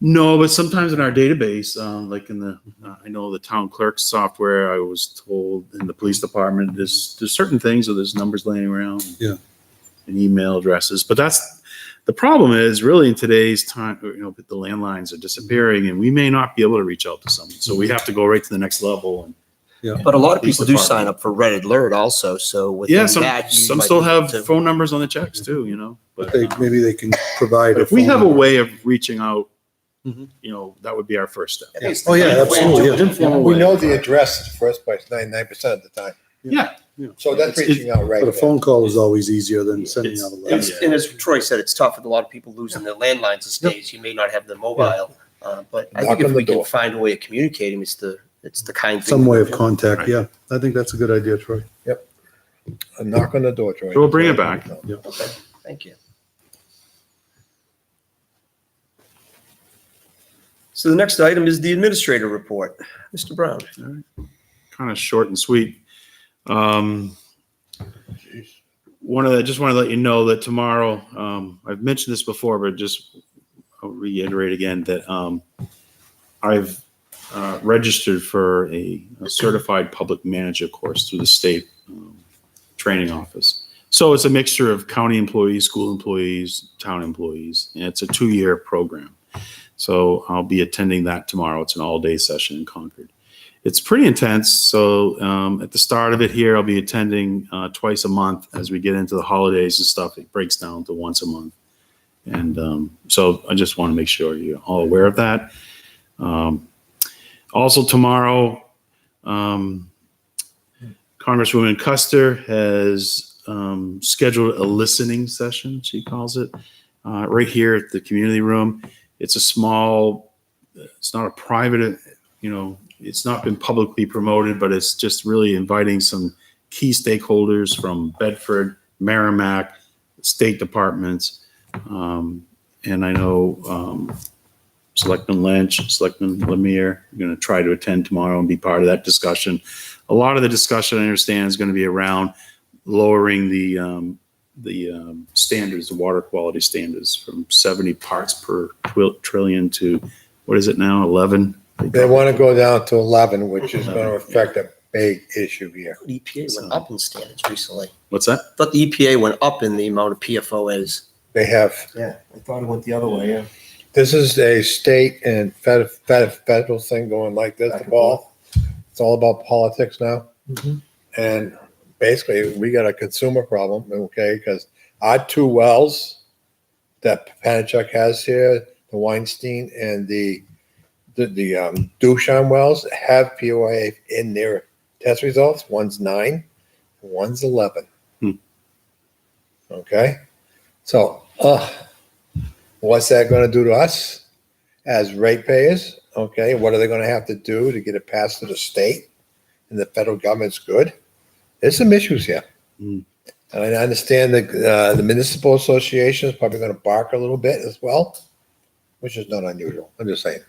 No, but sometimes in our database, like in I know the town clerk software, I was told in the police department, there's certain things where there's numbers laying around. Yeah. And email addresses. But the problem is really in today's time, the landlines are disappearing and we may not be able to reach out to someone. So we have to go right to the next level. But a lot of people do sign up for Red Alert also, so within Some that. you some might still be have able to- phone numbers on the checks too, But Maybe they can provide. if we have a way of reaching out, that would be our first step. Oh, yeah, absolutely. Yeah. Informal We way. know the address in the first place 99% of the time. Yeah. So that's reaching out right But a there. phone call is always easier than sending It's- out a letter. And as Troy said, it's tough with a lot of people losing their landlines these days. You may not have the mobile, but I Knock think if on the we can door. find a way of communicating, it's the kind thing. Some way of contact, yeah. I think that's a good idea, Troy. A knock on the door, Troy. So we'll bring it back. Okay, thank you. So the next item is the administrator report. Mr. Brown. Kind of short and sweet. just want to let you know that tomorrow, I've mentioned this before, but I'll reiterate again that I've registered for a certified public manager course through the state training office. So it's a mixture of county employees, school employees, town employees, and it's a 2-year program. So I'll be attending that tomorrow. It's an all-day session in Concord. It's pretty intense. So at the start of it here, I'll be attending twice a month. As we get into the holidays and stuff, it breaks down to once a month. And so I just want to make sure you're all aware of that. Also tomorrow, Congresswoman Custer has scheduled a listening session, she calls it, right here at the community room. It's a small, it's not a private, it's not been publicly promoted, but it's just really inviting some key stakeholders from Bedford, Merrimack, state departments. And I know Selectman Lynch, Selectman Lemire are going to try to attend tomorrow and be part of that discussion. A lot of the discussion, I understand, is going to be around lowering the standards, the water quality standards, from 70 parts per trillion to, what is it now, 11? They want to go down to 11, which is going to affect a big issue here. The EPA went up in standards recently. What's that? I thought the EPA went up in the amount of PFOAs. They have. Yeah, I thought it went the other way, yeah. This is a state and federal thing going like this, the ball. It's all about politics now. Mhm. And basically, we got a consumer problem, okay? Because our 2 wells that Panachuk has here, the Weinstein and the Dushan wells, have POA in their test results. One's 9, one's 11. Okay? So, what's that going to do to us as ratepayers? Okay, what are they going to have to do to get it passed to the state and the federal government's good? There's some issues here. And I understand that the municipal association is probably going to bark a little bit as well, which is not unusual. I'm just saying.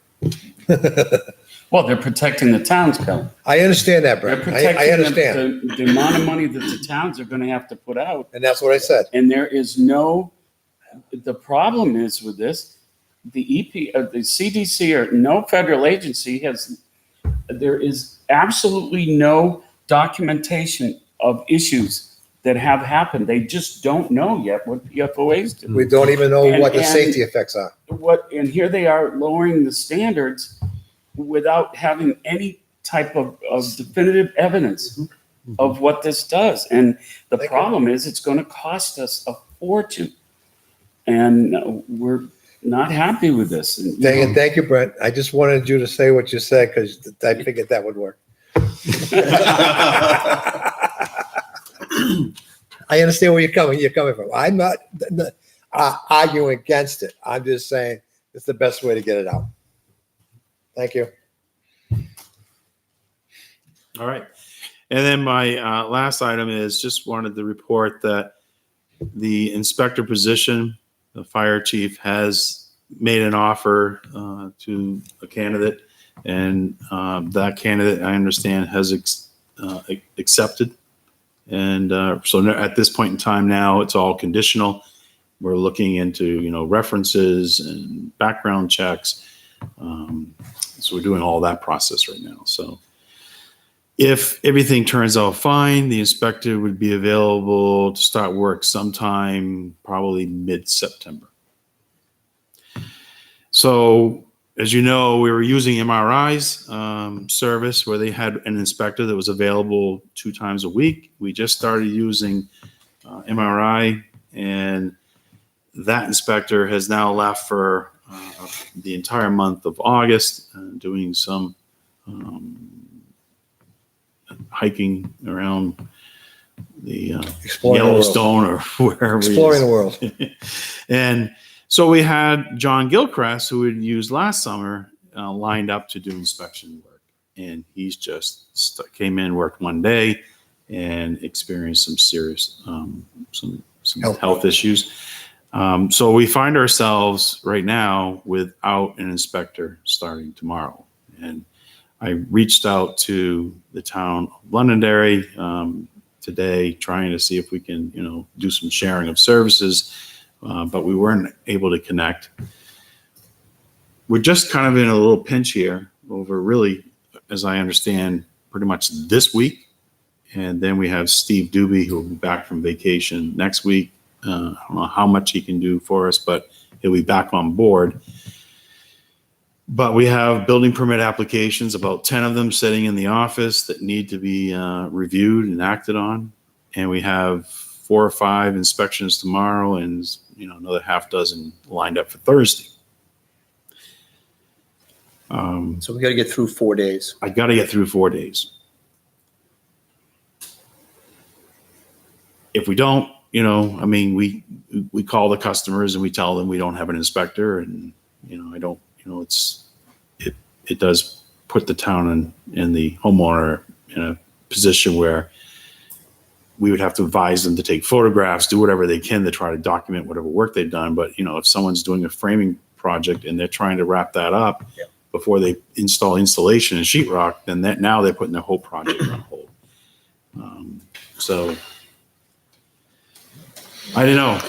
Well, they're protecting the towns, Kelly. I understand that, They're Brent. protecting I understand. the amount of money that the towns are going to have to put out. And that's what I said. And there is the problem is with this, the CDC or no federal agency there is absolutely no documentation of issues that have happened. They just don't know yet what PFOAs do. We don't even know what the And- safety effects are. And here they are lowering the standards without having any type of definitive evidence of what this does. And the problem is it's going to cost us a fortune. And we're not happy with this. And, Thank you, Brent. I just wanted you to say what you said because I figured that would work. I understand where you're coming from. I'm not arguing against it. I'm just saying it's the best way to get it out. Thank you. All right. And then my last item is just wanted to report that the inspector position, the fire chief, has made an offer to a candidate, and that candidate, I understand, has accepted. And so at this point in time now, it's all conditional. We're looking into, references and background checks. So we're doing all that process right now. So if everything turns out fine, the inspector would be available to start work sometime probably mid-September. So as you know, we were using MRI's service where they had an inspector that was available 2 times a week. We just started using MRI, and that inspector has now left for the entire month of August, doing some hiking around the Yellowstone or wherever. Exploring the world. And so we had John Gilchrist, who we'd used last summer, lined up to do inspection work. And he's just came in, worked one day, and experienced some serious some health issues. So we find ourselves right now without an inspector starting tomorrow. And I reached out to the town of Londonderry today, trying to see if we can, do some sharing of services, but we weren't able to connect. We're just kind of in a little pinch here over really, as I understand, pretty much this week. And then we have Steve Doobie, who will be back from vacation next week. I don't know how much he can do for us, but he'll be back on board. But we have building permit applications, about 10 of them sitting in the office that need to be reviewed and acted on. And we have 4 or 5 inspections tomorrow and, another half dozen lined up for Thursday. So we got to get through 4 days. I got to get through 4 days. If we don't, we call the customers and we tell them we don't have an inspector, and it does put the town and the homeowner in a position where we would have to advise them to take photographs, do whatever they can to try to document whatever work they've done. But if someone's doing a framing project and they're trying to wrap that up before they install insulation and sheetrock, then now they're putting their whole project on hold. So I don't know.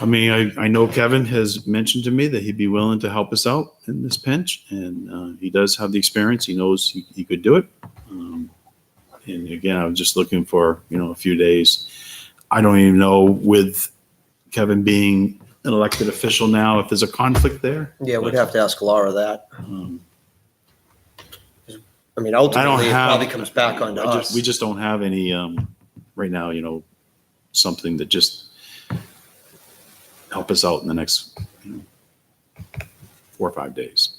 I know Kevin has mentioned to me that he'd be willing to help us out in this pinch, and he does have the experience. He knows he could do it. And again, I was just looking for, a few days. I don't even know, with Kevin being an elected official now, if there's a conflict there. Yeah, we'd have to ask Laura that. Ultimately, it probably comes back onto us. We just don't have any, right now, something that just help us out in the next 4 or 5 days.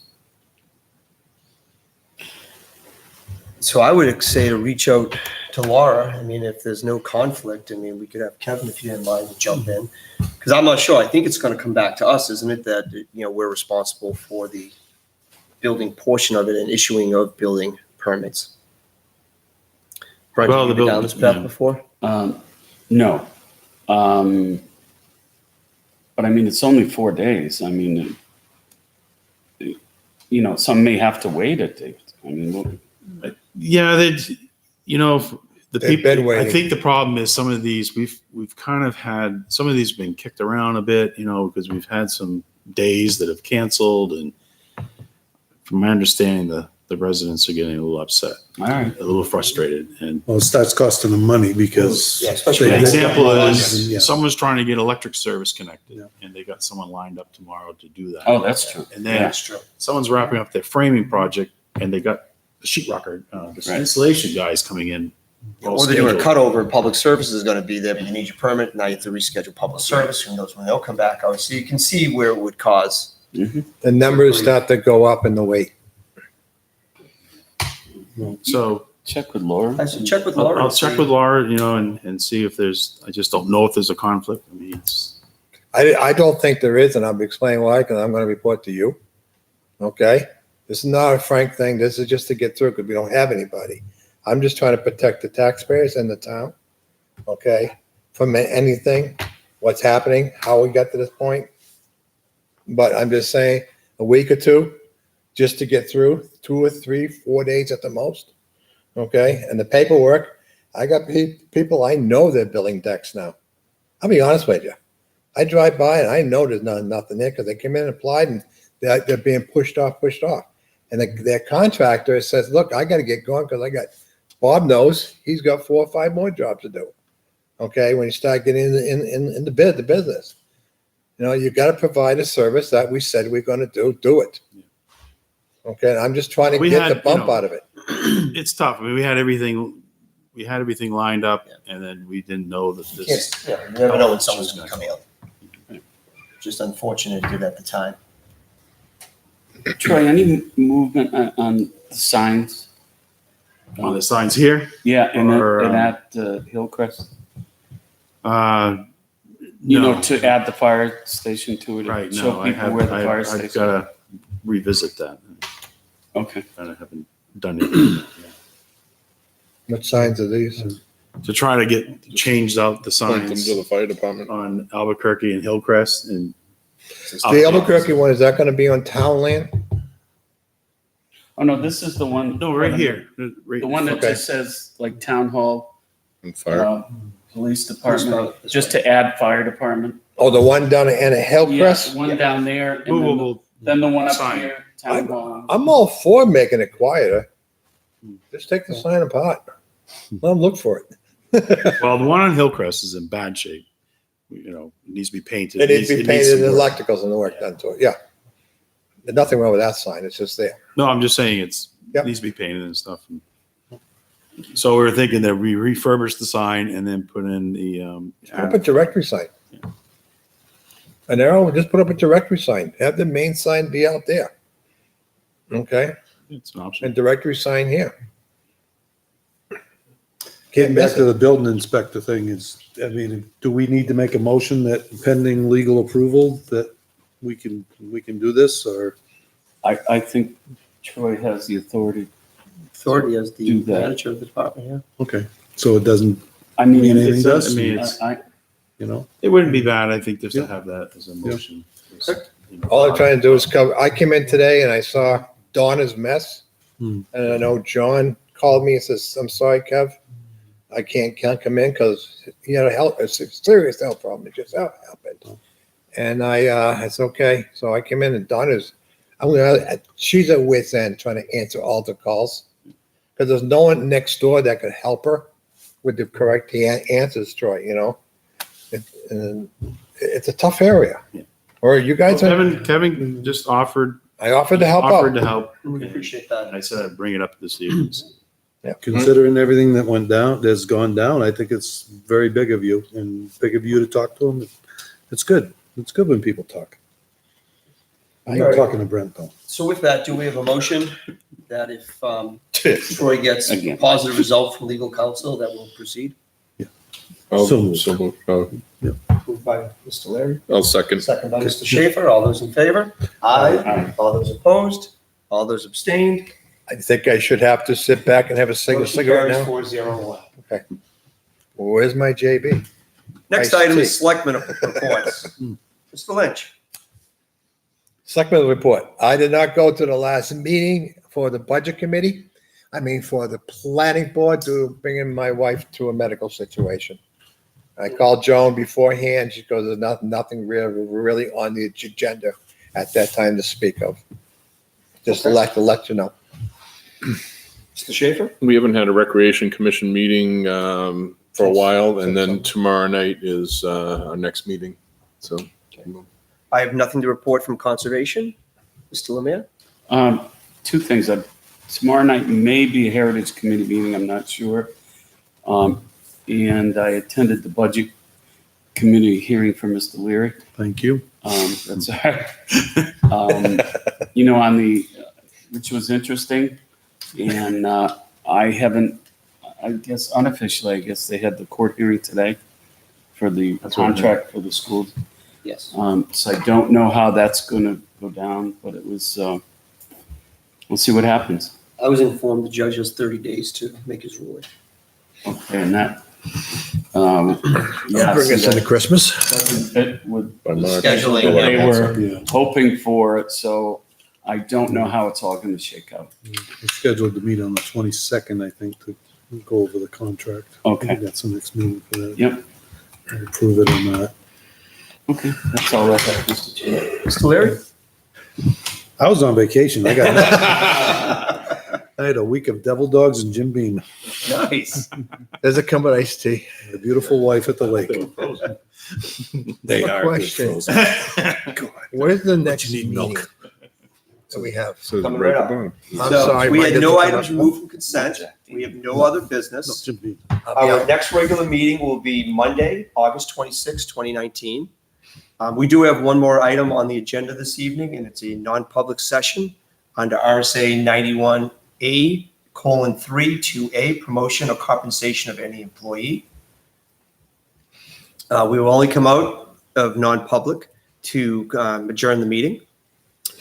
So I would say to reach out to Laura. If there's no conflict, we could have Kevin, if you didn't mind, to jump in. Because I'm not sure. I think it's going to come back to us, isn't it? That, we're responsible for the building portion of it and issuing of building permits. Brian, have you been down this path before? No. But it's only 4 days. Some may have to wait a day. Yeah, the They've people. been waiting. I think the problem is some of these we've kind of had some of these been kicked around a bit, because we've had some days that have canceled, and from my understanding, the residents are getting a little upset, All right. a little frustrated, and Well, it starts costing them money because. Yeah, especially an when example Yeah. is someone's trying to get electric service connected, and they got someone lined up tomorrow to do that. Oh, that's true. And then That's true. someone's wrapping up their framing project, and they got the sheetrocker, the Right. installation guys coming in. Or they're doing a cutover and public services is going to be there, but you need your permit. Now you have to reschedule public service. Who knows when they'll come back out. So you can see where it would cause. The numbers start to go up in the wait. So Check with Laura. I should check with Laura. I'll check with Laura, and see if I just don't know if there's a conflict. I don't think there is, and I'll be explaining why, because I'm going to report to you. Okay? This is not a Frank thing. This is just to get through, because we don't have anybody. I'm just trying to protect the taxpayers and the town, okay, from anything, what's happening, how we got to this point. But I'm just saying, a week or two, just to get through, 2 or 3, 4 days at the most, okay? And the paperwork, I got people, I know they're building decks now. I'll be honest with you. I drive by and I know there's nothing there, because they came in and applied, and they're being pushed off. And their contractor says, look, I got to get going, because Bob knows he's got 4 or 5 more jobs to do. Okay, when you start getting in the business, you got to provide a service that we said we're going to do it. Okay, I'm just trying to get the bump out of it. It's tough. We had everything lined up, and then we didn't know that this. Yes, yeah, you never know when someone's going to come out. Just unfortunate it did at the time. Troy, any movement on the signs? On the signs here? Yeah, and Or, at Hillcrest? No. To add the fire station to it. Right, Show no, people where the fire I've station. got to revisit that. Okay. I haven't done it yet. What signs are these? To try to change out the Point them signs to the fire department. on Albuquerque and Hillcrest, and The Albuquerque one, is that going to be on town land? Oh, no, this is the one. no, right here. The one that Okay. just says like town hall, And fire. police department, just to add fire department. Oh, the one down at Anna Yeah, Hillcrest? one down there, and Movable then the one up sign. here, town hall. I'm all for making it quieter. Just take the sign apart. Let them look for it. Well, the one on Hillcrest is in bad shape. You know, it needs to be painted. It needs to be painted, some and work. electricals and the work done to it, yeah. There's nothing wrong with that sign, it's just there. No, I'm just saying it Yep. needs to be painted and stuff. So we were thinking that we refurbish the sign and then put in the, Put up a directory sign. An arrow, just put up a directory sign. Have the main sign be out there. Okay? it's an option. And directory sign here. Getting Can't back miss to it. the building inspector thing is, I mean, do we need to make a motion that pending legal approval that we can do this, or? I think Troy has the authority. Authority as the Do that. manager of the department, yeah. Okay, so it doesn't I mean, mean anything it's, to us? I mean, it's, I, You know? it wouldn't be bad, I think, just to Yeah. have that as a motion. All I'm trying to do is cover, I came in today and I saw Donna's mess. Hmm. And I know John called me and says, I'm sorry, Kev. I can't come in because he had a health, a serious health problem. It just happened. And it's okay. So I came in and Donna's, she's at wit's end trying to answer all the calls. Because there's no one next door that could help her with the correct answers, Troy, you know? And it's a tough area. Yeah. Or you guys, Kevin just offered I offered to help offered out. to help. We appreciate that. And I said I'd bring it up this evening. Considering everything that went down, that's gone down, I think it's very big of you and big of you to talk to him. It's good. It's good when people talk. I ain't Right. talking to Brent though. So with that, do we have a motion that if Troy gets a Again. positive result from legal counsel, that will proceed? So- Moved by Mr. Larry, I'll second. second by Mr. Schaefer. All those in favor? Aye. All those opposed? All those abstained? I think I should have to sit back and have a cigarette now. 4-0-1. Where's my JB? Next I item see. is selectmen reports. Mr. Lynch. Selectmen's report. I did not go to the last meeting for the budget committee. I mean, for the planning board to bring in my wife to a medical situation. I called Joan beforehand. She goes, there's nothing really on the agenda at that time to speak of. Just to let you know. Mr. Schaefer? We haven't had a recreation commission meeting for a while, and then tomorrow night is our next meeting. So I have nothing to report from conservation. Mr. Lemire? two things. Tomorrow night may be a Heritage Committee meeting, I'm not sure. And I attended the Budget Committee hearing for Mr. Leary. Thank you. That's all right. You know, which was interesting. And I guess unofficially, I guess they had the court hearing today for the contract for the schools. Yes. So I don't know how that's going to go down, but it was, we'll see what happens. I was informed the judge has 30 days to make his ruling. Okay, and that, Don't bring us into Christmas. doesn't fit with by March. Scheduling. they were Yeah, hoping for it, so I don't know how it's all going to shake out. we're scheduled to meet on the 22nd, I think, to go over the contract. Okay. That's the next meeting for that. Yep. And approve it or not. Okay, that's all I have, Mr. Chair. Mr. Leary? I was on vacation. I had a week of devil dogs and Jim Beam. Nice. There's a cup of iced tea. A beautiful wife at the lake. They Quick are question. good. Where's the next You need meeting milk. that we have? So Coming right right at the bottom. I'm So sorry, we mine had no doesn't come items up. removed from consent. We have no other business. Jim Beam. Our next regular meeting will be Monday, August 26, 2019. We do have one more item on the agenda this evening, and it's a non-public session under RSA 91A:3 2A, promotion or compensation of any employee. We will only come out of non-public to adjourn the meeting.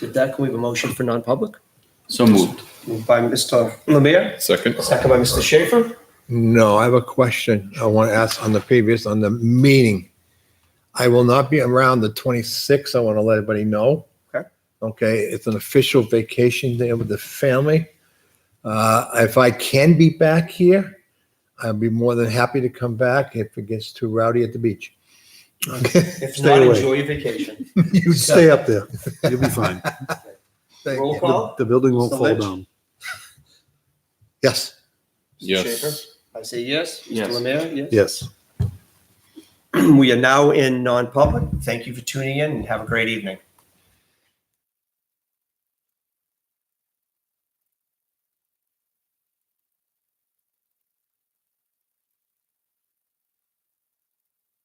With that, can we have a motion for non-public? So moved. Moved by Mr. Lemire, Second. second by Mr. Schaefer. No, I have a question I want to ask on the meeting. I will not be around the 26th. I want to let everybody know. Okay. Okay, it's an official vacation day with the family. If I can be back here, I'd be more than happy to come back if it gets too rowdy at the beach. Okay. If Stay not, away. enjoy your vacation. You stay up there. You'll be fine. Thank Roll you. call. The building won't Mr. fall Lynch? down. Yes. Mr. Schaefer? Yes. I say yes. Yes. Mr. Lemire, yes? Yes. We are now in non-public. Thank you for tuning in and have a great evening.